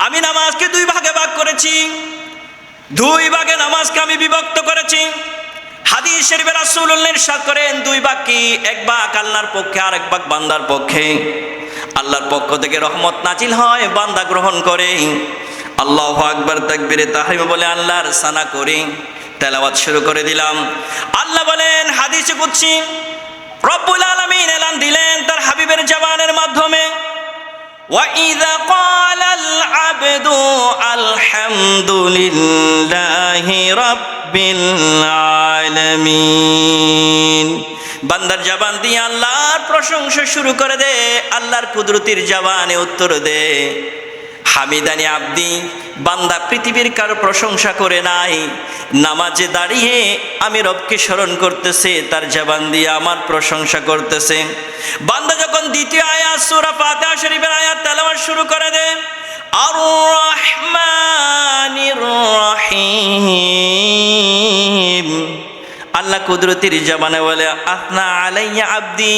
আমি নামাজকে দুই ভাগে ভাগ করেছি, দুই ভাগে নামাজকে আমি বিভক্ত করেছি। হাদিস শরীফে রাসূলুল্লাহ ইরশাদ করেন, দুই ভাগ কি? এক ভাগ আল্লাহর পক্ষে আর এক ভাগ বান্দার পক্ষে। আল্লাহর পক্ষ থেকে রহমত নাজিল হয়, বান্দা গ্রহণ করে। আল্লাহু আকবার, তাকবীরে তাহরিম বলে আল্লাহর সানা করি, তেলাওয়াত শুরু করে দিলাম। আল্লাহ বলেন হাদিসে কুদসি, রব্বুল আলামিন এলান দিলেন তার হাবিবের জবানের মাধ্যমে, وَإِذَا قَالَ الْعَبْدُ الْحَمْدُ لِلَّهِ رَبِّ الْعَالَمِينَ। বান্দার জবান দিয়ে আল্লাহর প্রশংসা শুরু করে দে, আল্লাহর কুদরতির জবানে উত্তর দে, হামিদানি আব্দি। বান্দা পৃথিবীর কারো প্রশংসা করে নাই, নামাজে দাঁড়িয়ে আমি রবকে স্মরণ করতেছে, তার জবান দিয়ে আমার প্রশংসা করতেছে। বান্দা যখন দ্বিতীয় আয়াত সূরা ফাতিহা শরীফের আয়াত তেলাওয়াত শুরু করে দেয়, আর রহমানির রহিম, আল্লাহ কুদরতির জবানে বলে আথনা আলাইয়া আব্দি,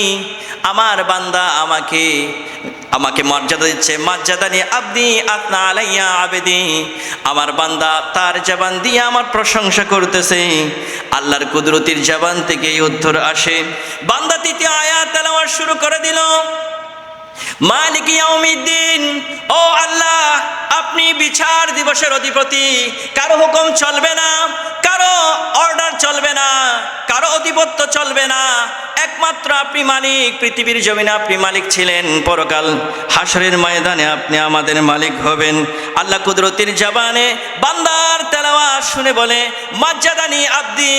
আমার বান্দা আমাকে মর্যাদা দিচ্ছে। মর্যাদা নিয়ে আব্দি আথনা আলাইয়া আবেদি, আমার বান্দা তার জবান দিয়ে আমার প্রশংসা করতেছে। আল্লাহর কুদরতির জবান থেকে এই উত্তর আসে। বান্দা তৃতীয় আয়াত তেলাওয়াত শুরু করে দিল, মালিক ইয়াউমিদ্দিন, ও আল্লাহ আপনি বিচার দিবসের অধিপতি, কারো হুকুম চলবে না, কারো অর্ডার চলবে না, কারো আধিপত্য চলবে না, একমাত্র আপনি মালিক। পৃথিবীর জমিনে আপনি মালিক ছিলেন, পরকাল হাসরের ময়দানে আপনি আমাদের মালিক হবেন। আল্লাহ কুদরতির জবানে বান্দার তেলাওয়াত শুনে বলে মাজ্জাদানি আব্দি,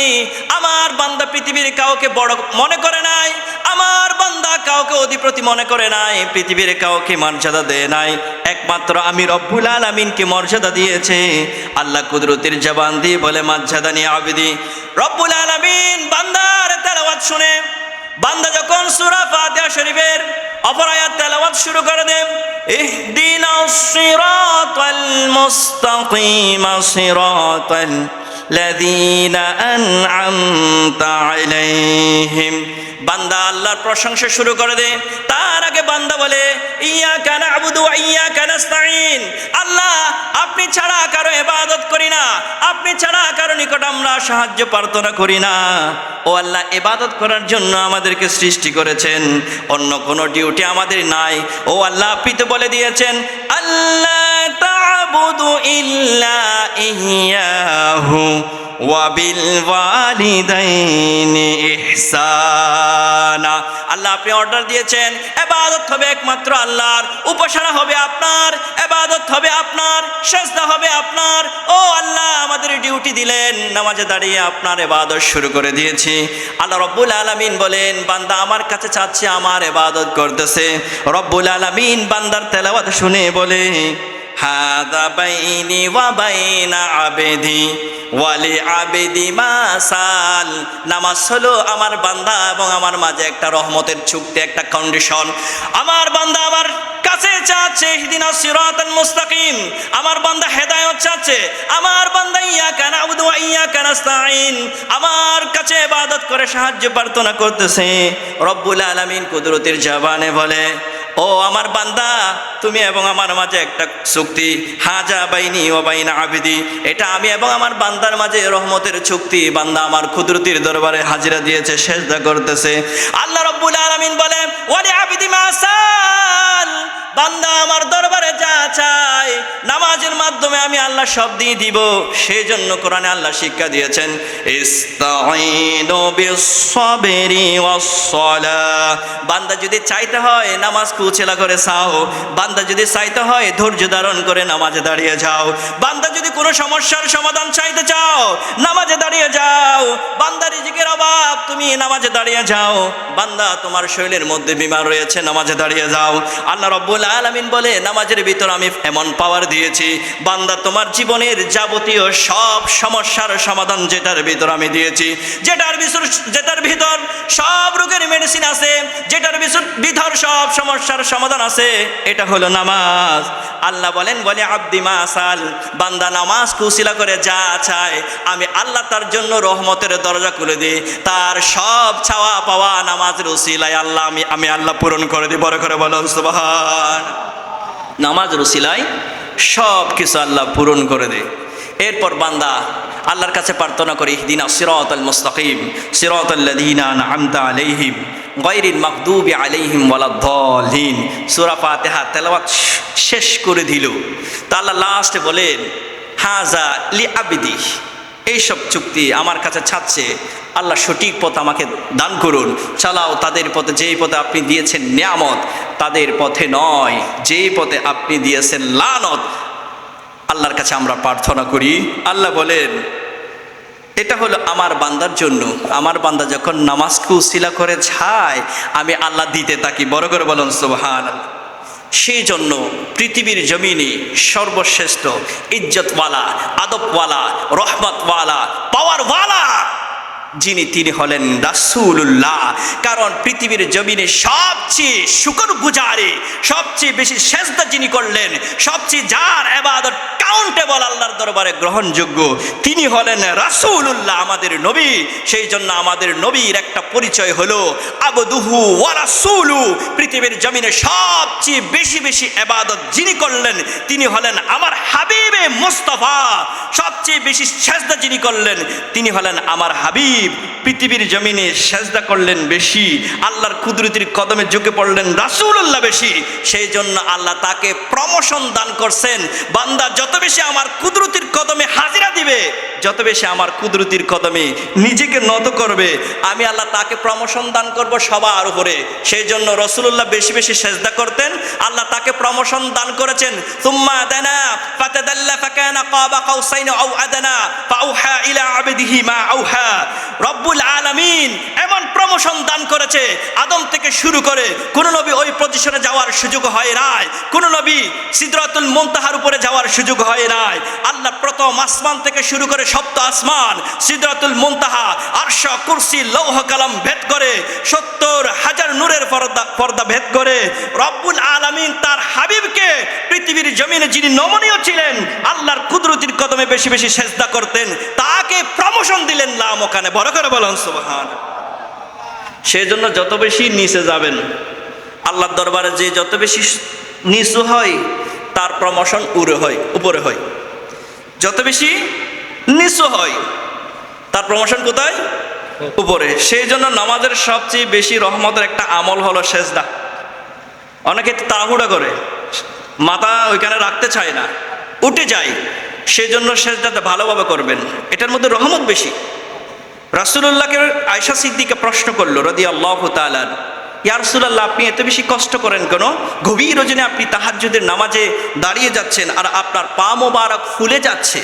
আমার বান্দা পৃথিবীর কাউকে বড় মনে করে নাই, আমার বান্দা কাউকে অধিপতি মনে করে নাই, পৃথিবীর কাউকে মর্যাদা দেয় নাই, একমাত্র আমি রব্বুল আলামিনকে মর্যাদা দিয়েছে। আল্লাহ কুদরতির জবান দিয়ে বলে মাজ্জাদানি আব্দি। রব্বুল আলামিন বান্দার তেলাওয়াত শুনে বান্দা যখন সূরা ফাতিহা শরীফের অপর আয়াত তেলাওয়াত শুরু করে দেন, ইহদিনাস সিরাতাল মুস্তাকিম সিরাতাল লাযীনা আন'আমতা আলাইহিম, বান্দা আল্লাহর প্রশংসা শুরু করে দে। তার আগে বান্দা বলে ইয়াকা না'বুদু ওয়া ইয়াকা নাস্তাঈন, আল্লাহ আপনি ছাড়া কারো ইবাদত করি না, আপনি ছাড়া কারো নিকট আমরা সাহায্য প্রার্থনা করি না। ও আল্লাহ, ইবাদত করার জন্য আমাদেরকে সৃষ্টি করেছেন, অন্য কোনো ডিউটি আমাদের নাই। ও আল্লাহ, আপনি তো বলে দিয়েছেন আল্লাহ তা'বুদু ইল্লা ইয়্যাহু ওয়া বিল ওয়ালিদাইনি ইহসানা। আল্লাহ আপনি অর্ডার দিয়েছেন ইবাদত হবে একমাত্র আল্লাহর, উপাসনা হবে আপনার, ইবাদত হবে আপনার, সিজদা হবে আপনার। ও আল্লাহ, আমাদের ডিউটি দিলেন, নামাজে দাঁড়িয়ে আপনার ইবাদত শুরু করে দিয়েছি। আল্লাহ রব্বুল আলামিন বলেন বান্দা আমার কাছে চাচ্ছে, আমার ইবাদত করতেছে। রব্বুল আলামিন বান্দার তেলাওয়াত শুনে বলে হাদা বাইনি ওয়া বাইনা আবেদি ওয়ালি আবেদি মাসাল, নামাজ হলো আমার বান্দা এবং আমার মাঝে একটা রহমতের চুক্তি, একটা কন্ডিশন। আমার বান্দা আমার কাছে চাচ্ছে ইহদিনাস সিরাতাল মুস্তাকিম, আমার বান্দা হেদায়েত চাচ্ছে, আমার বান্দা ইয়াকা না'বুদু ওয়া ইয়াকা নাস্তাঈন, আমার কাছে ইবাদত করে সাহায্য প্রার্থনা করতেছে। রব্বুল আলামিন কুদরতির জবানে বলে ও আমার বান্দা, তুমি এবং আমার মাঝে একটা চুক্তি, হাজা বাইনি ওয়া বাইনা আবিদি, এটা আমি এবং আমার বান্দার মাঝে রহমতের চুক্তি। বান্দা আমার কুদরতির দরবারে হাজিরা দিয়েছে, সেজদা করতেছে। আল্লাহ রব্বুল আলামিন বলে ওয়ালি আবিদি মাসাল, বান্দা আমার দরবারে যা চায় নামাজের মাধ্যমে আমি আল্লাহ সব দিয়ে দিব। সেই জন্য কোরআনে আল্লাহ শিক্ষা দিয়েছেন ইস্তাঈনু বিস-সাবরি ওয়াস-সালাহ, বান্দা যদি চাইতে হয় নামাজ কুচেলা করে চাও, বান্দা যদি চাইতে হয় ধৈর্য ধারণ করে নামাজে দাঁড়িয়ে যাও, বান্দা যদি কোনো সমস্যার সমাধান চাইতে চাও নামাজে দাঁড়িয়ে যাও, বান্দা রিজিকের অভাব তুমি নামাজে দাঁড়িয়ে যাও, বান্দা তোমার শরীরের মধ্যে বিমার রয়েছে নামাজে দাঁড়িয়ে যাও। আল্লাহ রব্বুল আলামিন বলে নামাজের ভিতর আমি এমন পাওয়ার দিয়েছি, বান্দা তোমার জীবনের যাবতীয় সব সমস্যার সমাধান যেটার ভিতর আমি দিয়েছি, যেটার ভিতর সব রোগের মেডিসিন আছে, যেটার ভিতর সব সমস্যার সমাধান আছে, এটা হলো নামাজ। আল্লাহ বলেন বলে আব্দি মাসাল, বান্দা নামাজ কুশিলা করে যা চায় আমি আল্লাহ তার জন্য রহমতের দরজা খুলে দিই, তার সব চাওয়া পাওয়া নামাজের উসিলায় আল্লাহ আমি আল্লাহ পূরণ করে দিই। বড় করে বলুন সুবহান। নামাজের উসিলায় সব কিছু আল্লাহ পূরণ করে দেয়। এরপর বান্দা আল্লাহর কাছে প্রার্থনা করে ইহদিনাস সিরাতাল মুস্তাকিম সিরাতাল্লাযীনা আন'আমতা আলাইহিম গায়রিল মাগদুবি আলাইহিম ওয়ালাদ-দাল্লিন। সূরা ফাতিহা তেলাওয়াত শেষ করে দিল, তা আল্লাহ লাস্টে বলেন হাযা লিআবদি, এইসব চুক্তি আমার কাছে ছাড়ছে, আল্লাহ সঠিক পথ আমাকে দান করুন, চালাও তাদের পথে, যেই পথে আপনি দিয়েছেন নিয়ামত, তাদের পথে নয় যেই পথে আপনি দিয়েছেন লানত। আল্লাহর কাছে আমরা প্রার্থনা করি, আল্লাহ বলেন এটা হলো আমার বান্দার জন্য। আমার বান্দা যখন নামাজকে উসিলা করে যায়, আমি আল্লাহ দিতে থাকি। বড় করে বলুন সুবহানাল্লাহ। সেই জন্য পৃথিবীর জমিনে সর্বশ্রেষ্ঠ ইজ্জতওয়ালা, আদবওয়ালা, রহমতওয়ালা, পাওয়ারওয়ালা যিনি, তিনি হলেন রাসূলুল্লাহ। কারণ পৃথিবীর জমিনে সবচেয়ে শুকরগুজারি, সবচেয়ে বেশি সেজদা যিনি করলেন, সবচেয়ে যার ইবাদত কাউন্টেবল আল্লাহর দরবারে গ্রহণযোগ্য, তিনি হলেন রাসূলুল্লাহ, আমাদের নবী। সেই জন্য আমাদের নবীর একটা পরিচয় হলো আবদুহু ওয়া রাসূলু। পৃথিবীর জমিনে সবচেয়ে বেশি বেশি ইবাদত যিনি করলেন, তিনি হলেন আমার হাবিবে মুস্তাফা। সবচেয়ে বেশি সেজদা যিনি করলেন, তিনি হলেন আমার হাবিব। পৃথিবীর জমিনে সেজদা করলেন বেশি, আল্লাহর কুদরতির কদমে ঝুঁকে পড়লেন রাসূলুল্লাহ বেশি। সেই জন্য আল্লাহ তাকে প্রমোশন দান করছেন। বান্দা যত বেশি আমার কুদরতির কদমে হাজিরা দিবে, যত বেশি আমার কুদরতির কদমে নিজেকে নত করবে, আমি আল্লাহ তাকে প্রমোশন দান করব সবার উপরে। সেই জন্য রাসূলুল্লাহ বেশি বেশি সেজদা করতেন, আল্লাহ তাকে প্রমোশন দান করেছেন। সুম্মা দানা ফাতাদাল্লা ফাকানা কাবা কাউসাইন আও আদনা ফাআউহা ইলা আবদিহি মা আউহা। রব্বুল আলামিন এমন প্রমোশন দান করেছে, আদম থেকে শুরু করে কোন নবী ওই পজিশনে যাওয়ার সুযোগ হয় নাই, কোন নবী সিদরাতুল মুনতাহার উপরে যাওয়ার সুযোগ হয় নাই। আল্লাহ প্রথম আসমান থেকে শুরু করে সপ্ত আসমান, সিদরাতুল মুনতাহা, আরশ, কুরসি, লৌহ কালাম ভেদ করে ৭০,০০০ নূরের পর্দা ভেদ করে রব্বুল আলামিন তার হাবিবকে পৃথিবীর জমিনে যিনি নমনীয় ছিলেন, আল্লাহর কুদরতির কদমে বেশি বেশি সেজদা করতেন, তাকে প্রমোশন দিলেন লামকানে। বড় করে বলুন সুবহানাল্লাহ। সেই জন্য যত বেশি নিচে যাবেন আল্লাহর দরবারে, যে যত বেশি নিচু হয় তার প্রমোশন উপরে হয়। যত বেশি নিচু হয় তার প্রমোশন কোথায়? উপরে। সেই জন্য নামাজের সবচেয়ে বেশি রহমতের একটা আমল হলো সেজদা। অনেকে তাড়াহুড়া করে, মাথা ওইখানে রাখতে চায় না, উঠে যায়। সেই জন্য সেজদাতে ভালোভাবে করবেন, এটার মধ্যে রহমত বেশি। রাসূলুল্লাহকে আয়েশা সিদ্দিকা প্রশ্ন করলো রাদিয়াল্লাহু তাআলা, ইয়া রাসূলুল্লাহ, আপনি এত বেশি কষ্ট করেন কেন? গভীর রজনী আপনি তাহাজ্জুদের নামাজে দাঁড়িয়ে যাচ্ছেন আর আপনার পা মোবারক ফুলে যাচ্ছে,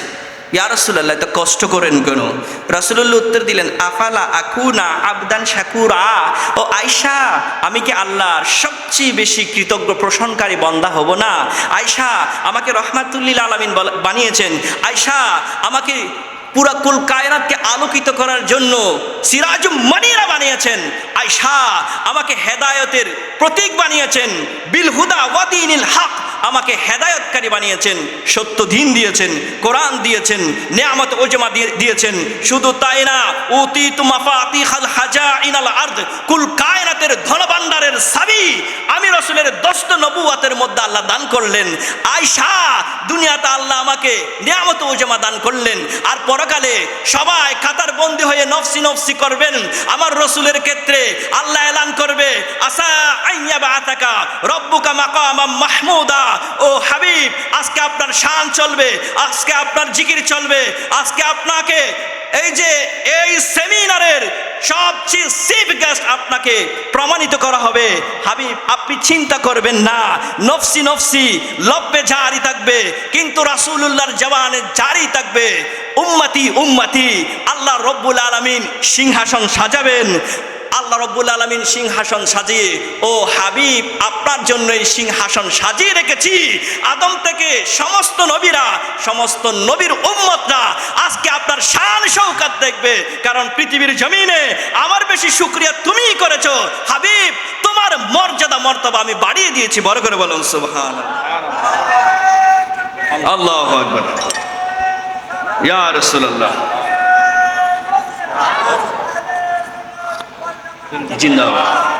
ইয়া রাসূলুল্লাহ এত কষ্ট করেন কেন? রাসূলুল্লাহ উত্তর দিলেন, আফালা আকুনা আবদান শাকুরা। ও আয়েশা, আমি কি আল্লাহর সবচেয়ে বেশি কৃতজ্ঞ প্রশংসাকারী বান্দা হব না? আয়েশা, আমাকে রাহমাতুল লিল আলামিন বানিয়েছেন। আয়েশা, আমাকে পুরা কুল কায়নাতকে আলোকিত করার জন্য সিরাজুম মনিরা বানিয়েছেন। আয়েশা, আমাকে হেদায়েতের প্রতীক বানিয়েছেন। বিল হুদা ওয়া দীনিল হক, আমাকে হেদায়েতকারী বানিয়েছেন, সত্য দিন দিয়েছেন, কোরআন দিয়েছেন, নিয়ামত উজমা দিয়েছেন। শুধু তাই না, উতিতু মাফাতিহাল হাজাইনাল আরদ, কুল কায়নাতের ধনভাণ্ডারের চাবি আমি রাসূলের দস্ত নবুয়তের মধ্যে আল্লাহ দান করলেন। আয়েশা, দুনিয়াতে আল্লাহ আমাকে নিয়ামত উজমা দান করলেন, আর পরকালে সবাই কাতার বন্দী হয়ে নফসি নফসি করবেন। আমার রাসূলের ক্ষেত্রে আল্লাহ এলান করবে, আসা আইয়াবাতাকা রব্বুকা মাকামাম মাহমুদা। ও হাবিব, আজকে আপনার শান চলবে, আজকে আপনার জিকির চলবে, আজকে আপনাকে এই সেমিনারের সবচেয়ে চিফ গেস্ট আপনাকে প্রমাণিত করা হবে। হাবিব, আপনি চিন্তা করবেন না, নফসি নফসি লব্বে জারি থাকবে, কিন্তু রাসূলুল্লাহর জবানে জারি থাকবে উম্মতি উম্মতি। আল্লাহ রব্বুল আলামিন সিংহাসন সাজাবেন। আল্লাহ রব্বুল আলামিন সিংহাসন সাজিয়ে, ও হাবিব, আপনার জন্য এই সিংহাসন সাজিয়ে রেখেছি। আদম থেকে সমস্ত নবীরা, সমস্ত নবীর উম্মতরা আজকে আপনার শান শৌকত দেখবে। কারণ পৃথিবীর জমিনে আমার বেশি শুকরিয়া তুমিই করেছো। হাবিব, তোমার মর্যাদা মর্তবা আমি বাড়িয়ে দিয়েছি। বড় করে বলুন সুবহানাল্লাহ। আল্লাহু আকবার। ইয়া রাসূলুল্লাহ জিন্দাবাদ।